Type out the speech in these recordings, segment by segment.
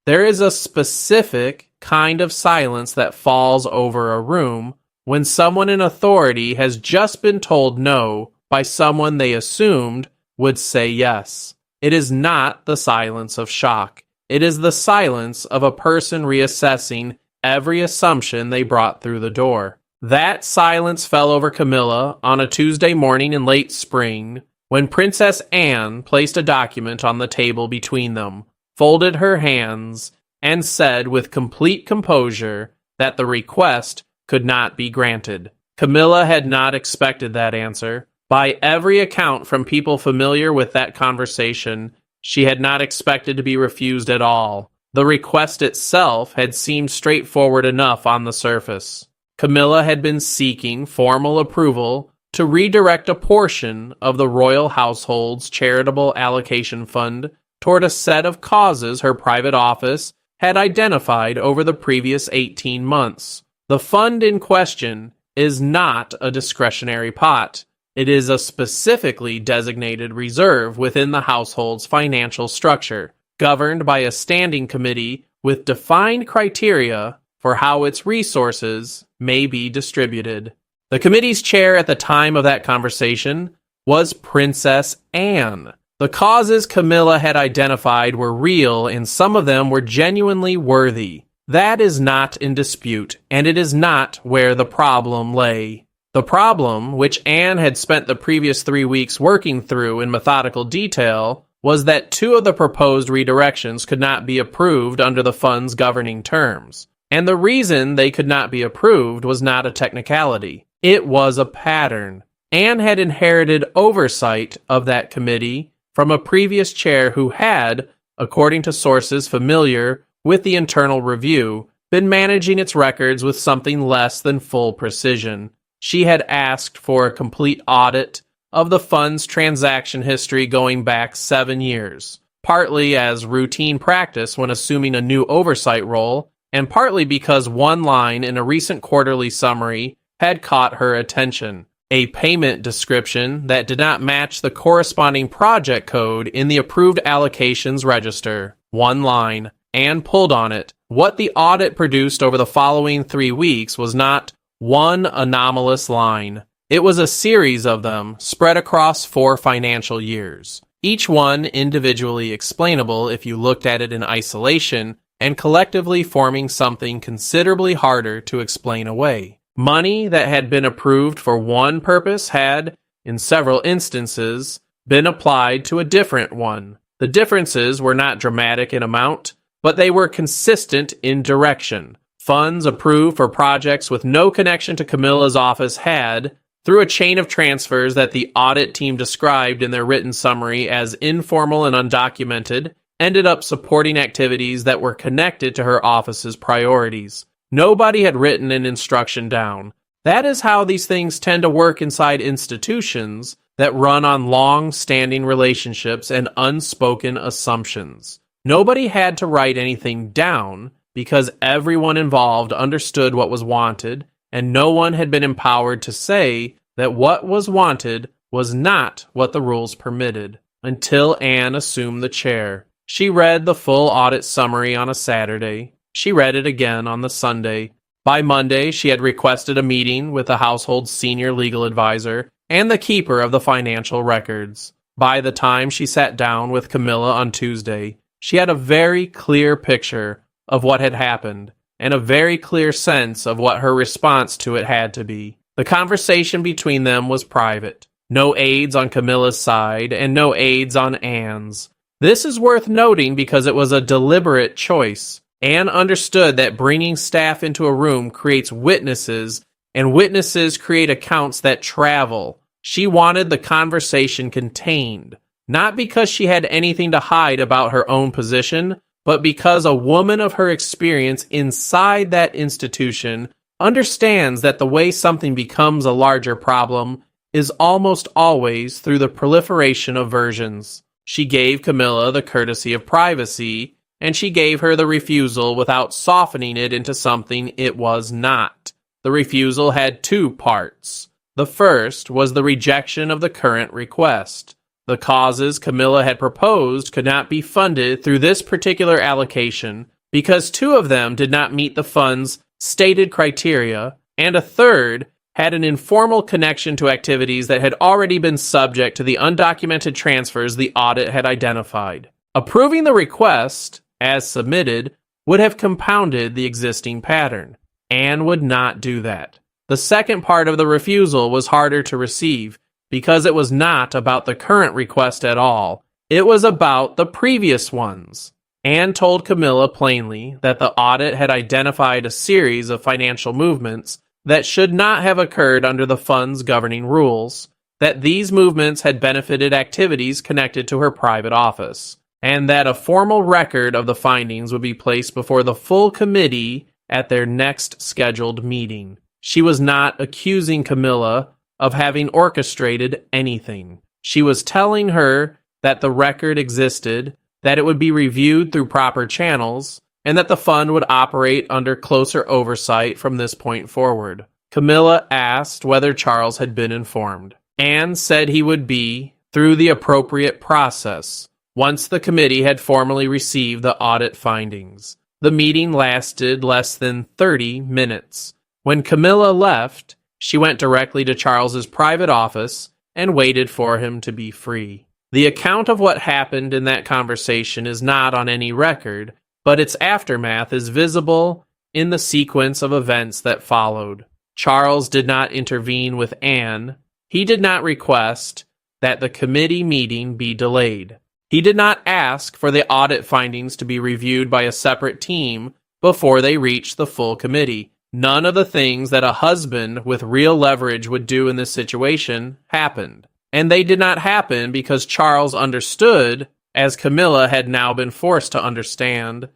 There is a specific kind of silence that falls over a room when someone in authority has just been told no by someone they assumed would say yes. It is not the silence of shock. It is the silence of a person reassessing every assumption they brought through the door. That silence fell over Camilla on a Tuesday morning in late spring when Princess Anne placed a document on the table between them, folded her hands, and said with complete composure that the request could not be granted. Camilla had not expected that answer. By every account from people familiar with that conversation, she had not expected to be refused at all. The request itself had seemed straightforward enough on the surface. Camilla had been seeking formal approval to redirect a portion of the royal household's charitable allocation fund toward a set of causes her private office had identified over the previous 18 months. The fund in question is not a discretionary pot. It is a specifically designated reserve within the household's financial structure, governed by a standing committee with defined criteria for how its resources may be distributed. The committee's chair at the time of that conversation was Princess Anne. The causes Camilla had identified were real, and some of them were genuinely worthy. That is not in dispute, and it is not where the problem lay. The problem, which Anne had spent the previous 3 weeks working through in methodical detail, was that 2 of the proposed redirections could not be approved under the fund's governing terms. And the reason they could not be approved was not a technicality. It was a pattern. Anne had inherited oversight of that committee from a previous chair who had, according to sources familiar with the internal review, been managing its records with something less than full precision. She had asked for a complete audit of the fund's transaction history going back 7 years, partly as routine practice when assuming a new oversight role, and partly because one line in a recent quarterly summary had caught her attention. A payment description that did not match the corresponding project code in the approved allocations register. One line, and pulled on it. What the audit produced over the following 3 weeks was not one anomalous line. It was a series of them spread across 4 financial years, each one individually explainable if you looked at it in isolation, and collectively forming something considerably harder to explain away. Money that had been approved for one purpose had, in several instances, been applied to a different one. The differences were not dramatic in amount, but they were consistent in direction. Funds approved for projects with no connection to Camilla's office had, through a chain of transfers that the audit team described in their written summary as informal and undocumented, ended up supporting activities that were connected to her office's priorities. Nobody had written an instruction down. That is how these things tend to work inside institutions that run on long-standing relationships and unspoken assumptions. Nobody had to write anything down because everyone involved understood what was wanted, and no one had been empowered to say that what was wanted was not what the rules permitted, until Anne assumed the chair. She read the full audit summary on a Saturday. She read it again on the Sunday. By Monday, she had requested a meeting with the household's senior legal advisor and the keeper of the financial records. By the time she sat down with Camilla on Tuesday, she had a very clear picture of what had happened, and a very clear sense of what her response to it had to be. The conversation between them was private. No aides on Camilla's side, and no aides on Anne's. This is worth noting because it was a deliberate choice. Anne understood that bringing staff into a room creates witnesses, and witnesses create accounts that travel. She wanted the conversation contained, not because she had anything to hide about her own position, but because a woman of her experience inside that institution understands that the way something becomes a larger problem is almost always through the proliferation of versions. She gave Camilla the courtesy of privacy, and she gave her the refusal without softening it into something it was not. The refusal had 2 parts. The first was the rejection of the current request. The causes Camilla had proposed could not be funded through this particular allocation because 2 of them did not meet the fund's stated criteria, and a third had an informal connection to activities that had already been subject to the undocumented transfers the audit had identified. Approving the request, as submitted, would have compounded the existing pattern. Anne would not do that. The second part of the refusal was harder to receive because it was not about the current request at all. It was about the previous ones. Anne told Camilla plainly that the audit had identified a series of financial movements that should not have occurred under the fund's governing rules, that these movements had benefited activities connected to her private office, and that a formal record of the findings would be placed before the full committee at their next scheduled meeting. She was not accusing Camilla of having orchestrated anything. She was telling her that the record existed, that it would be reviewed through proper channels, and that the fund would operate under closer oversight from this point forward. Camilla asked whether Charles had been informed. Anne said he would be, through the appropriate process, once the committee had formally received the audit findings. The meeting lasted less than 30 minutes. When Camilla left, she went directly to Charles's private office and waited for him to be free. The account of what happened in that conversation is not on any record, but its aftermath is visible in the sequence of events that followed. Charles did not intervene with Anne. He did not request that the committee meeting be delayed. He did not ask for the audit findings to be reviewed by a separate team before they reached the full committee. None of the things that a husband with real leverage would do in this situation happened. And they did not happen because Charles understood, as Camilla had now been forced to understand,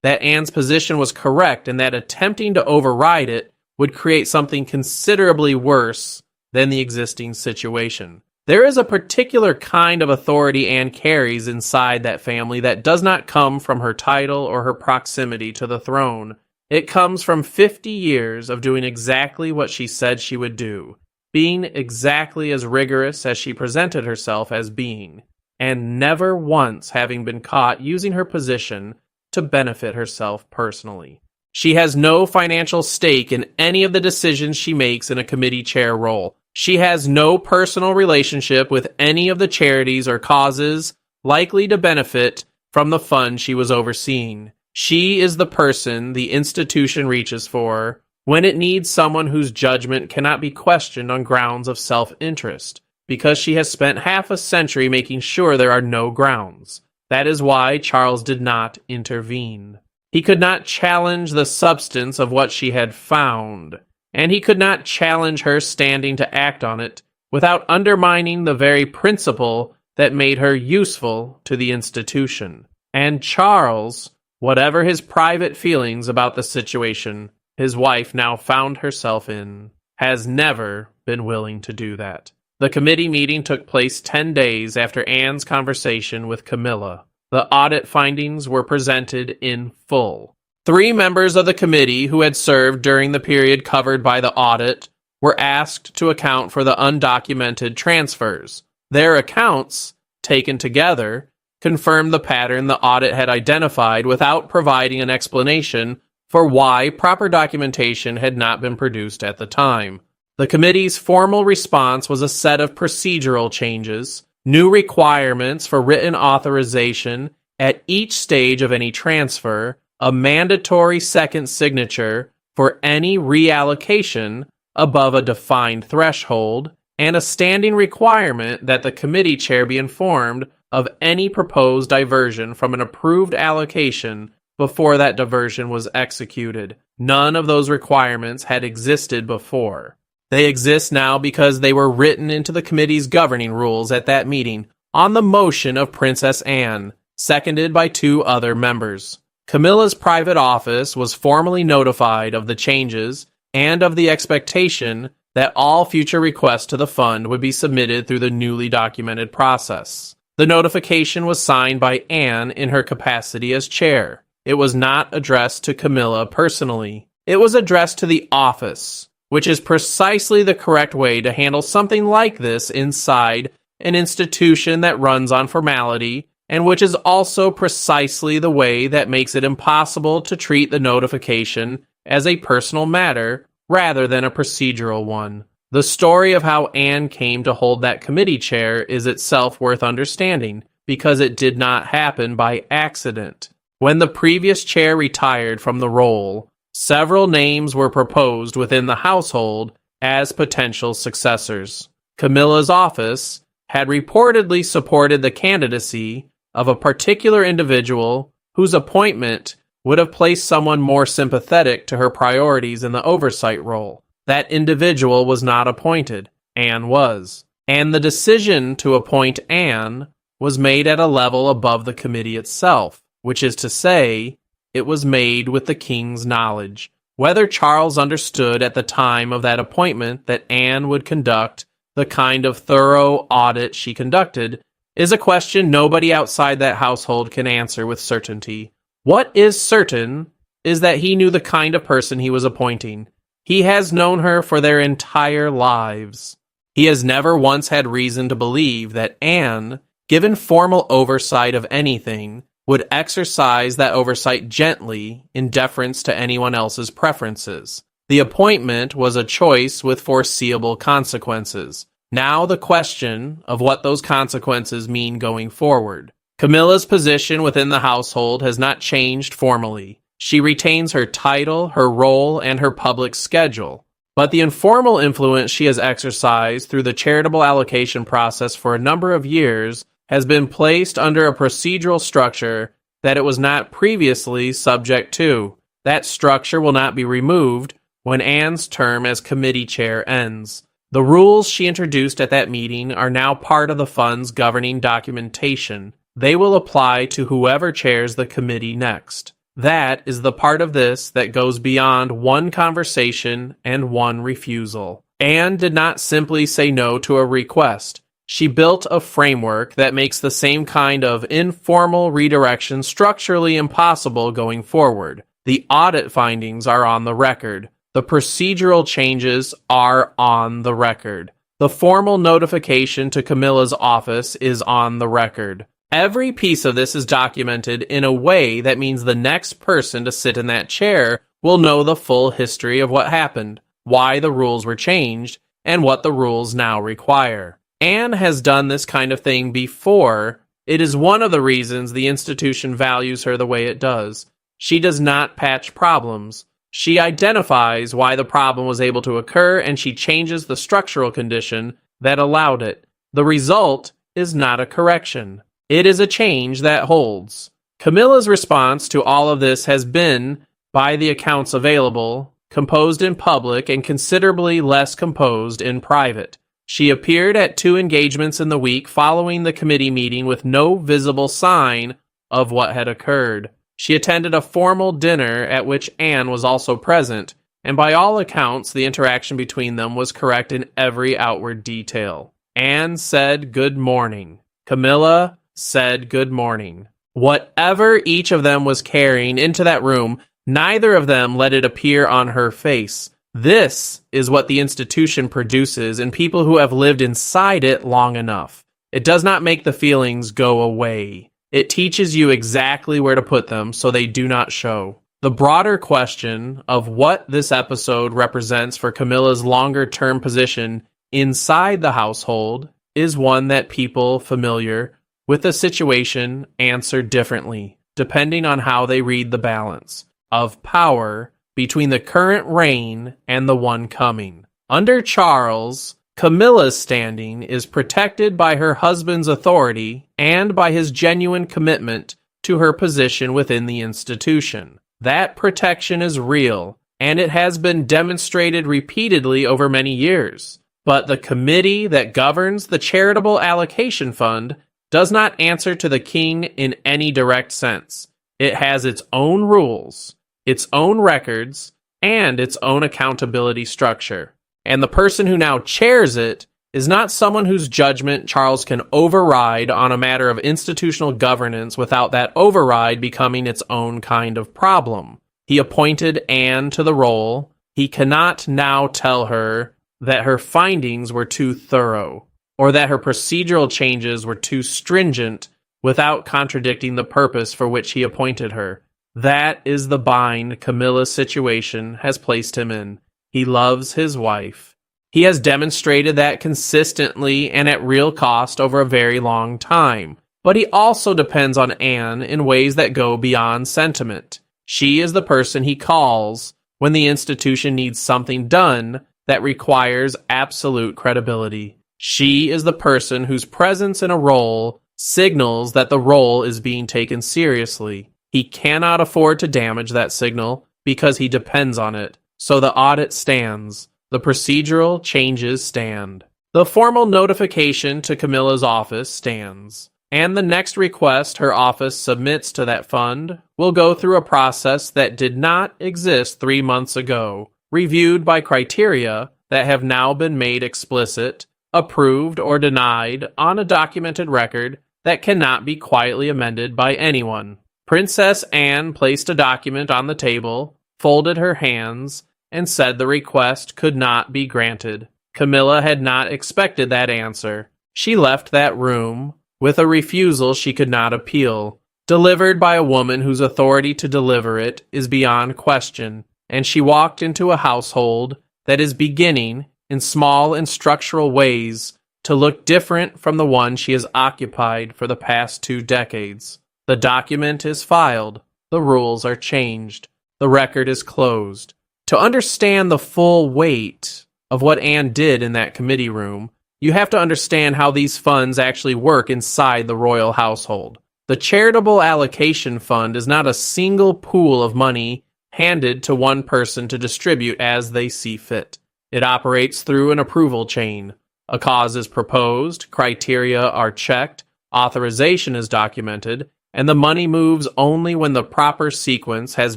that Anne's position was correct and that attempting to override it would create something considerably worse than the existing situation. There is a particular kind of authority Anne carries inside that family that does not come from her title or her proximity to the throne. It comes from 50 years of doing exactly what she said she would do, being exactly as rigorous as she presented herself as being, and never once having been caught using her position to benefit herself personally. She has no financial stake in any of the decisions she makes in a committee chair role. She has no personal relationship with any of the charities or causes likely to benefit from the fund she was overseeing. She is the person the institution reaches for when it needs someone whose judgment cannot be questioned on grounds of self-interest, because she has spent half a century making sure there are no grounds. That is why Charles did not intervene. He could not challenge the substance of what she had found, and he could not challenge her standing to act on it without undermining the very principle that made her useful to the institution. And Charles, whatever his private feelings about the situation his wife now found herself in, has never been willing to do that. The committee meeting took place 10 days after Anne's conversation with Camilla. The audit findings were presented in full. 3 members of the committee who had served during the period covered by the audit were asked to account for the undocumented transfers. Their accounts, taken together, confirmed the pattern the audit had identified without providing an explanation for why proper documentation had not been produced at the time. The committee's formal response was a set of procedural changes, new requirements for written authorization at each stage of any transfer, a mandatory second signature for any reallocation above a defined threshold, and a standing requirement that the committee chair be informed of any proposed diversion from an approved allocation before that diversion was executed. None of those requirements had existed before. They exist now because they were written into the committee's governing rules at that meeting on the motion of Princess Anne, seconded by 2 other members. Camilla's private office was formally notified of the changes and of the expectation that all future requests to the fund would be submitted through the newly documented process. The notification was signed by Anne in her capacity as chair. It was not addressed to Camilla personally. It was addressed to the office, which is precisely the correct way to handle something like this inside an institution that runs on formality and which is also precisely the way that makes it impossible to treat the notification as a personal matter rather than a procedural one. The story of how Anne came to hold that committee chair is itself worth understanding, because it did not happen by accident. When the previous chair retired from the role, several names were proposed within the household as potential successors. Camilla's office had reportedly supported the candidacy of a particular individual whose appointment would have placed someone more sympathetic to her priorities in the oversight role. That individual was not appointed. Anne was. And the decision to appoint Anne was made at a level above the committee itself, which is to say, it was made with the king's knowledge. Whether Charles understood at the time of that appointment that Anne would conduct the kind of thorough audit she conducted is a question nobody outside that household can answer with certainty. What is certain is that he knew the kind of person he was appointing. He has known her for their entire lives. He has never once had reason to believe that Anne, given formal oversight of anything, would exercise that oversight gently in deference to anyone else's preferences. The appointment was a choice with foreseeable consequences. Now the question of what those consequences mean going forward. Camilla's position within the household has not changed formally. She retains her title, her role, and her public schedule. But the informal influence she has exercised through the charitable allocation process for a number of years has been placed under a procedural structure that it was not previously subject to. That structure will not be removed when Anne's term as committee chair ends. The rules she introduced at that meeting are now part of the fund's governing documentation. They will apply to whoever chairs the committee next. That is the part of this that goes beyond one conversation and one refusal. Anne did not simply say no to a request. She built a framework that makes the same kind of informal redirection structurally impossible going forward. The audit findings are on the record. The procedural changes are on the record. The formal notification to Camilla's office is on the record. Every piece of this is documented in a way that means the next person to sit in that chair will know the full history of what happened, why the rules were changed, and what the rules now require. Anne has done this kind of thing before. It is one of the reasons the institution values her the way it does. She does not patch problems. She identifies why the problem was able to occur, and she changes the structural condition that allowed it. The result is not a correction. It is a change that holds. Camilla's response to all of this has been, by the accounts available, composed in public and considerably less composed in private. She appeared at 2 engagements in the week following the committee meeting with no visible sign of what had occurred. She attended a formal dinner at which Anne was also present, and by all accounts the interaction between them was correct in every outward detail. Anne said good morning. Camilla said good morning. Whatever each of them was carrying into that room, neither of them let it appear on her face. This is what the institution produces in people who have lived inside it long enough. It does not make the feelings go away. It teaches you exactly where to put them so they do not show. The broader question of what this episode represents for Camilla's longer-term position inside the household is one that people familiar with the situation answer differently, depending on how they read the balance of power between the current reign and the one coming. Under Charles, Camilla's standing is protected by her husband's authority and by his genuine commitment to her position within the institution. That protection is real, and it has been demonstrated repeatedly over many years. But the committee that governs the charitable allocation fund does not answer to the king in any direct sense. It has its own rules, its own records, and its own accountability structure. And the person who now chairs it is not someone whose judgment Charles can override on a matter of institutional governance without that override becoming its own kind of problem. He appointed Anne to the role. He cannot now tell her that her findings were too thorough, or that her procedural changes were too stringent without contradicting the purpose for which he appointed her. That is the bind Camilla's situation has placed him in. He loves his wife. He has demonstrated that consistently and at real cost over a very long time. But he also depends on Anne in ways that go beyond sentiment. She is the person he calls when the institution needs something done that requires absolute credibility. She is the person whose presence in a role signals that the role is being taken seriously. He cannot afford to damage that signal because he depends on it. So the audit stands. The procedural changes stand. The formal notification to Camilla's office stands. And the next request her office submits to that fund will go through a process that did not exist 3 months ago, reviewed by criteria that have now been made explicit, approved or denied on a documented record that cannot be quietly amended by anyone. Princess Anne placed a document on the table, folded her hands, and said the request could not be granted. Camilla had not expected that answer. She left that room with a refusal she could not appeal, delivered by a woman whose authority to deliver it is beyond question, and she walked into a household that is beginning, in small and structural ways, to look different from the one she has occupied for the past 2 decades. The document is filed, the rules are changed, the record is closed. To understand the full weight of what Anne did in that committee room, you have to understand how these funds actually work inside the royal household. The charitable allocation fund is not a single pool of money handed to one person to distribute as they see fit. It operates through an approval chain. A cause is proposed, criteria are checked, authorization is documented, and the money moves only when the proper sequence has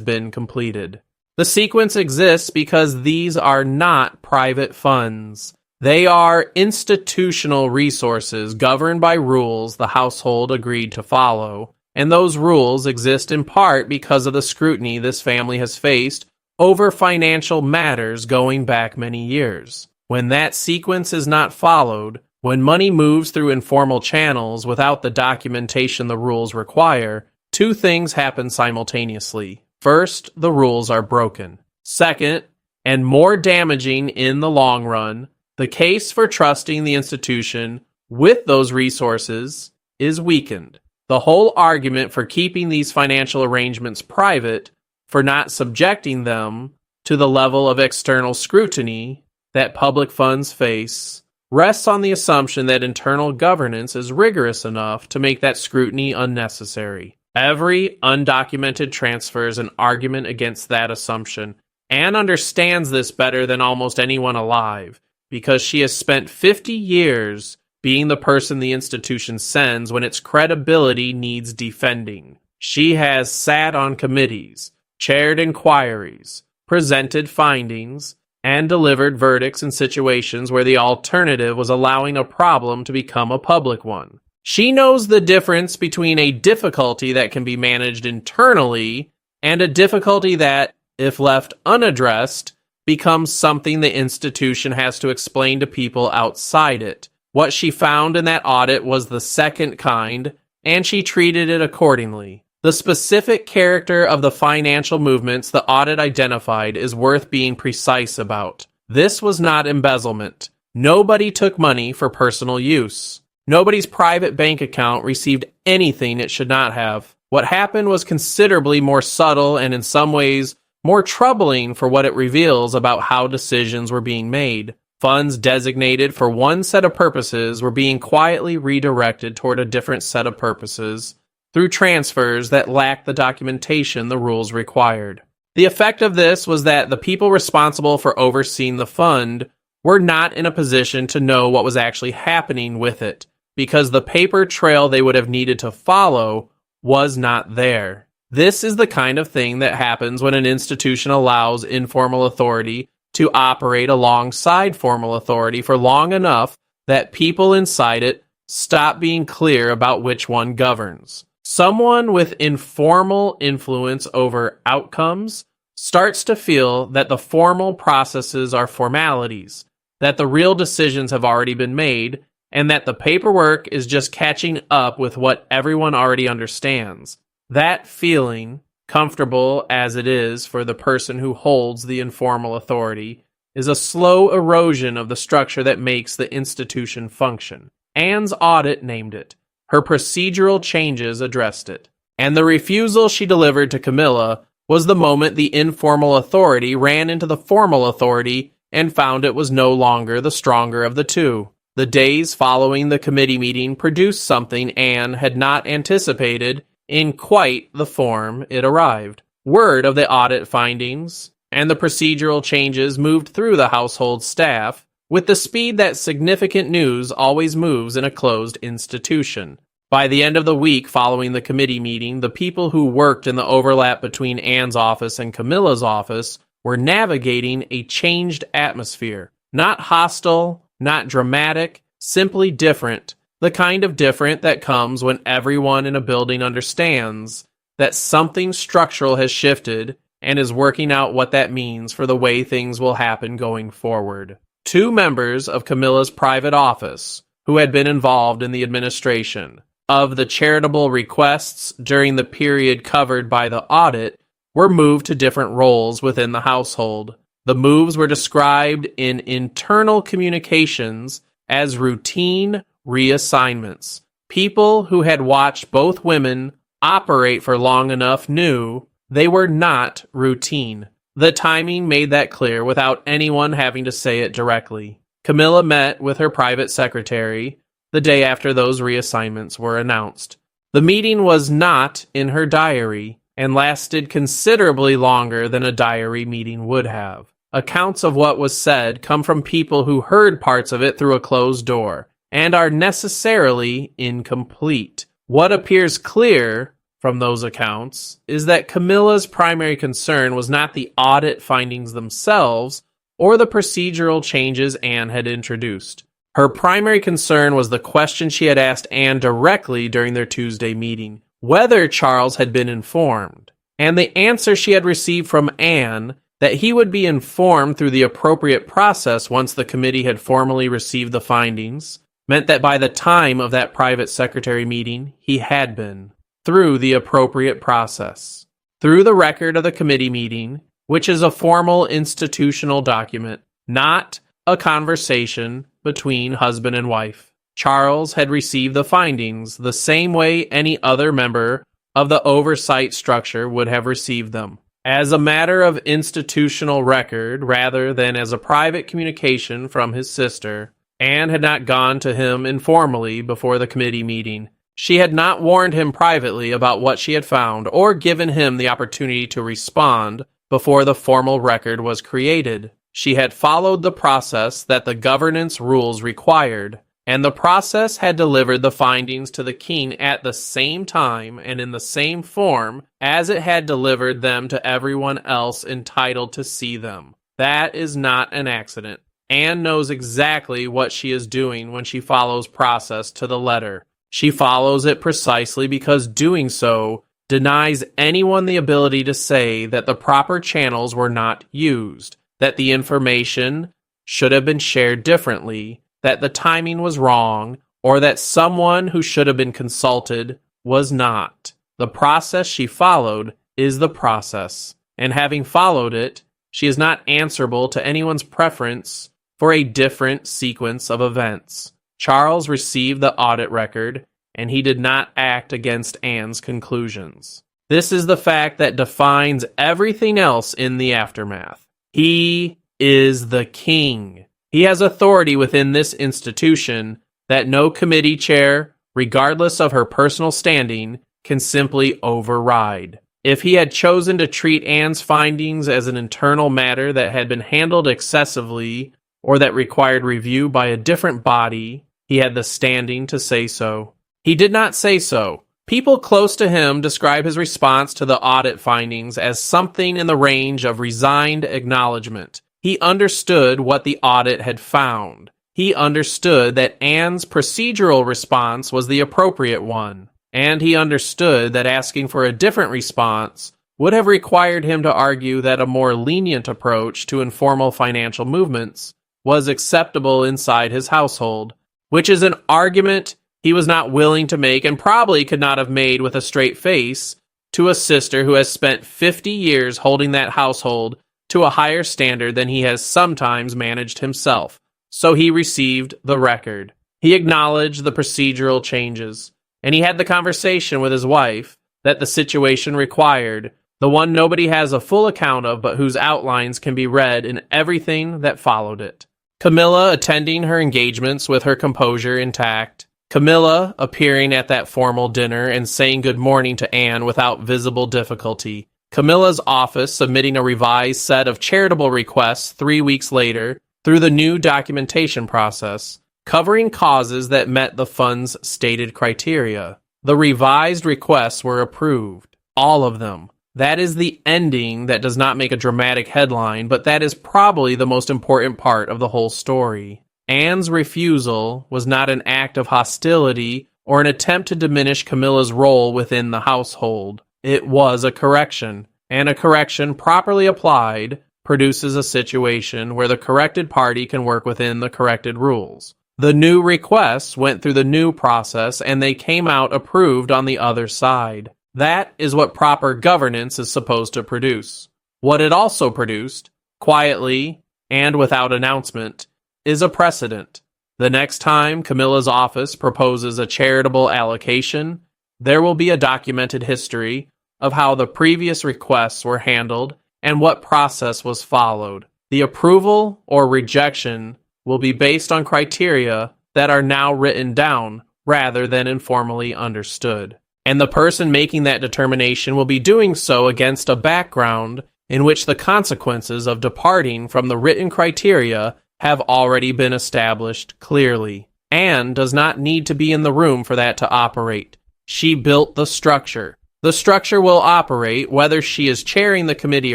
been completed. The sequence exists because these are not private funds. They are institutional resources governed by rules the household agreed to follow, and those rules exist in part because of the scrutiny this family has faced over financial matters going back many years. When that sequence is not followed, when money moves through informal channels without the documentation the rules require, 2 things happen simultaneously. First, the rules are broken. Second, and more damaging in the long run, the case for trusting the institution with those resources is weakened. The whole argument for keeping these financial arrangements private, for not subjecting them to the level of external scrutiny that public funds face, rests on the assumption that internal governance is rigorous enough to make that scrutiny unnecessary. Every undocumented transfer is an argument against that assumption. Anne understands this better than almost anyone alive, because she has spent 50 years being the person the institution sends when its credibility needs defending. She has sat on committees, chaired inquiries, presented findings, and delivered verdicts in situations where the alternative was allowing a problem to become a public one. She knows the difference between a difficulty that can be managed internally and a difficulty that, if left unaddressed, becomes something the institution has to explain to people outside it. What she found in that audit was the second kind, and she treated it accordingly. The specific character of the financial movements the audit identified is worth being precise about. This was not embezzlement. Nobody took money for personal use. Nobody's private bank account received anything it should not have. What happened was considerably more subtle and in some ways more troubling for what it reveals about how decisions were being made. Funds designated for one set of purposes were being quietly redirected toward a different set of purposes through transfers that lacked the documentation the rules required. The effect of this was that the people responsible for overseeing the fund were not in a position to know what was actually happening with it, because the paper trail they would have needed to follow was not there. This is the kind of thing that happens when an institution allows informal authority to operate alongside formal authority for long enough that people inside it stop being clear about which one governs. Someone with informal influence over outcomes starts to feel that the formal processes are formalities, that the real decisions have already been made, and that the paperwork is just catching up with what everyone already understands. That feeling, comfortable as it is for the person who holds the informal authority, is a slow erosion of the structure that makes the institution function. Anne's audit named it. Her procedural changes addressed it. And the refusal she delivered to Camilla was the moment the informal authority ran into the formal authority and found it was no longer the stronger of the two. The days following the committee meeting produced something Anne had not anticipated in quite the form it arrived. Word of the audit findings and the procedural changes moved through the household staff with the speed that significant news always moves in a closed institution. By the end of the week following the committee meeting, the people who worked in the overlap between Anne's office and Camilla's office were navigating a changed atmosphere. Not hostile, not dramatic, simply different. The kind of different that comes when everyone in a building understands that something structural has shifted and is working out what that means for the way things will happen going forward. Two members of Camilla's private office, who had been involved in the administration of the charitable requests during the period covered by the audit, were moved to different roles within the household. The moves were described in internal communications as routine reassignments. People who had watched both women operate for long enough knew they were not routine. The timing made that clear without anyone having to say it directly. Camilla met with her private secretary the day after those reassignments were announced. The meeting was not in her diary and lasted considerably longer than a diary meeting would have. Accounts of what was said come from people who heard parts of it through a closed door and are necessarily incomplete. What appears clear from those accounts is that Camilla's primary concern was not the audit findings themselves or the procedural changes Anne had introduced. Her primary concern was the question she had asked Anne directly during their Tuesday meeting, whether Charles had been informed, and the answer she had received from Anne that he would be informed through the appropriate process once the committee had formally received the findings, meant that by the time of that private secretary meeting, he had been, through the appropriate process. Through the record of the committee meeting, which is a formal institutional document, not a conversation between husband and wife. Charles had received the findings the same way any other member of the oversight structure would have received them, as a matter of institutional record rather than as a private communication from his sister. Anne had not gone to him informally before the committee meeting. She had not warned him privately about what she had found or given him the opportunity to respond before the formal record was created. She had followed the process that the governance rules required, and the process had delivered the findings to the king at the same time and in the same form as it had delivered them to everyone else entitled to see them. That is not an accident. Anne knows exactly what she is doing when she follows process to the letter. She follows it precisely because doing so denies anyone the ability to say that the proper channels were not used, that the information should have been shared differently, that the timing was wrong, or that someone who should have been consulted was not. The process she followed is the process, and having followed it, she is not answerable to anyone's preference for a different sequence of events. Charles received the audit record, and he did not act against Anne's conclusions. This is the fact that defines everything else in the aftermath. He is the king. He has authority within this institution that no committee chair, regardless of her personal standing, can simply override. If he had chosen to treat Anne's findings as an internal matter that had been handled excessively or that required review by a different body, he had the standing to say so. He did not say so. People close to him describe his response to the audit findings as something in the range of resigned acknowledgement. He understood what the audit had found. He understood that Anne's procedural response was the appropriate one, and he understood that asking for a different response would have required him to argue that a more lenient approach to informal financial movements was acceptable inside his household, which is an argument he was not willing to make and probably could not have made with a straight face to a sister who has spent 50 years holding that household to a higher standard than he has sometimes managed himself. So he received the record. He acknowledged the procedural changes, and he had the conversation with his wife that the situation required, the one nobody has a full account of but whose outlines can be read in everything that followed it. Camilla attending her engagements with her composure intact. Camilla appearing at that formal dinner and saying good morning to Anne without visible difficulty. Camilla's office submitting a revised set of charitable requests 3 weeks later through the new documentation process, covering causes that met the fund's stated criteria. The revised requests were approved. All of them. That is the ending that does not make a dramatic headline, but that is probably the most important part of the whole story. Anne's refusal was not an act of hostility or an attempt to diminish Camilla's role within the household. It was a correction, and a correction properly applied produces a situation where the corrected party can work within the corrected rules. The new requests went through the new process and they came out approved on the other side. That is what proper governance is supposed to produce. What it also produced, quietly and without announcement, is a precedent. The next time Camilla's office proposes a charitable allocation, there will be a documented history of how the previous requests were handled and what process was followed. The approval or rejection will be based on criteria that are now written down rather than informally understood. And the person making that determination will be doing so against a background in which the consequences of departing from the written criteria have already been established clearly. Anne does not need to be in the room for that to operate. She built the structure. The structure will operate whether she is chairing the committee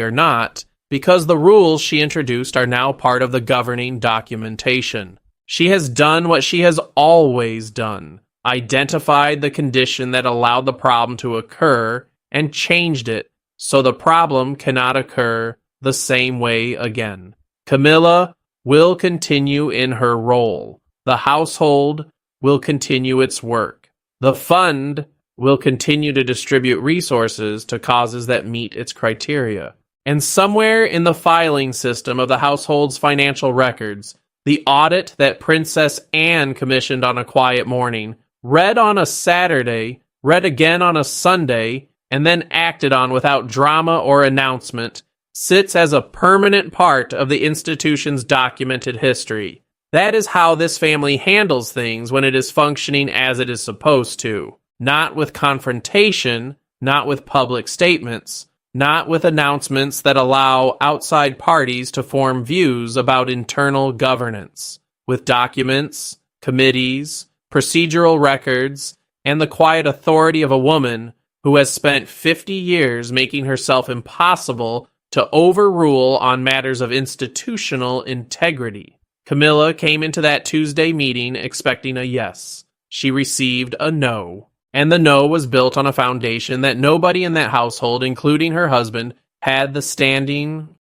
or not, because the rules she introduced are now part of the governing documentation. She has done what she has always done. Identified the condition that allowed the problem to occur, and changed it so the problem cannot occur the same way again. Camilla will continue in her role. The household will continue its work. The fund will continue to distribute resources to causes that meet its criteria. And somewhere in the filing system of the household's financial records, the audit that Princess Anne commissioned on a quiet morning, read on a Saturday, read again on a Sunday, and then acted on without drama or announcement, sits as a permanent part of the institution's documented history. That is how this family handles things when it is functioning as it is supposed to. Not with confrontation, not with public statements, not with announcements that allow outside parties to form views about internal governance. With documents, committees, procedural records, and the quiet authority of a woman who has spent 50 years making herself impossible to overrule on matters of institutional integrity. Camilla came into that Tuesday meeting expecting a yes. She received a no. And the no was built on a foundation that nobody in that household, including her husband, had the standing